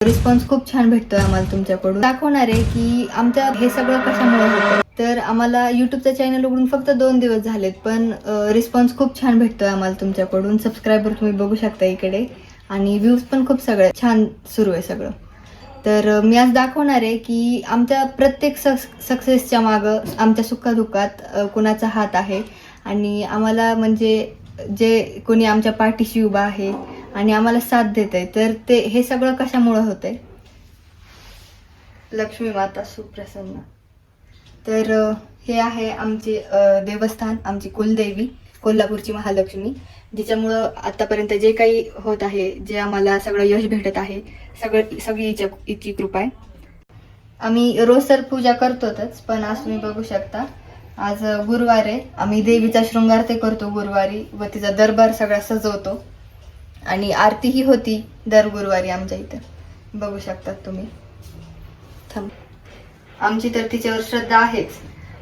Response खूप छान भेटतोय आम्हाला तुमच्याकडून. दाखवणार आहे की आमच्या हे सगळं कशामुळे होतं. तर आम्हाला युट्यूबचं चॅनल उघडून फक्त 2 दिवस झालेत, पण रिस्पॉन्स खूप छान भेटतोय आम्हाला तुमच्याकडून. सबस्क्रायबर तुम्ही बघू शकता इकडे, आणि व्ह्यूज पण खूप सगळे छान सुरू आहे सगळं. तर मी आज दाखवणार आहे की आमच्या प्रत्येक सक्सेसच्या मागं, आमच्या सुखादुःखात कुणाचा हात आहे, आणि आम्हाला म्हणजे जे कोणी आमच्या पाठीशी उभा आहे आणि आम्हाला साथ देत आहे, तर ते हे सगळं कशामुळे होतंय. लक्ष्मी माता सुप्रसन्न. तर हे आहे आमचे देवस्थान, आमची कुलदेवी कोल्हापूरची महालक्ष्मी, जिच्यामुळं आतापर्यंत जे काही होत आहे, जे आम्हाला सगळं यश भेटत आहे, सगळी हिची कृपा आहे. आम्ही रोज तर पूजा करतोच, पण आज तुम्ही बघू शकता, आज गुरुवार आहे. आम्ही देवीचा शृंगार ते करतो गुरुवारी, व तिचा दरबार सगळा सजवतो, आणि आरतीही होती दर गुरुवारी आमच्या इथं, बघू शकता तुम्ही. आमची तर तिच्यावर श्रद्धा आहेच,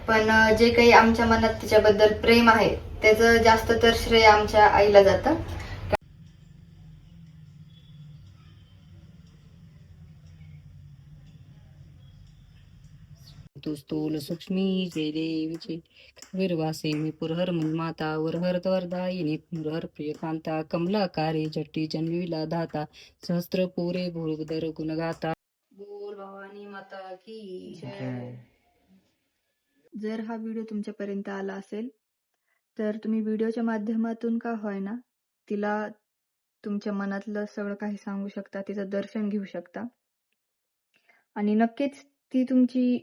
पण जे काही आमच्या मनात तिच्याबद्दल प्रेम आहे, त्याचं जास्त तर श्रेय आमच्या आईला जातं. स्तूल सूक्ष्मी जय देवीचे विरवासे मी पुरहर माता वरहर वरदायिनी पुरहर प्रियकांता कमलाकारे जट्टी जन्मीला धाता सहस्त्र पुरे भूर्गदर गुणगाता. बोल भवानी माता की जय. जर हा व्हिडिओ तुमच्यापर्यंत आला असेल, तर तुम्ही व्हिडिओच्या माध्यमातून का होईना तिला तुमच्या मनातलं सगळं काही सांगू शकता, तिचं दर्शन घेऊ शकता, आणि नक्कीच ती तुमची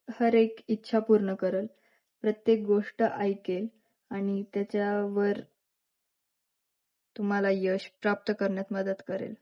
हर एक इच्छा पूर्ण करेल, प्रत्येक गोष्ट ऐकेल, आणि त्याच्यावर तुम्हाला यश प्राप्त करण्यात मदत करेल.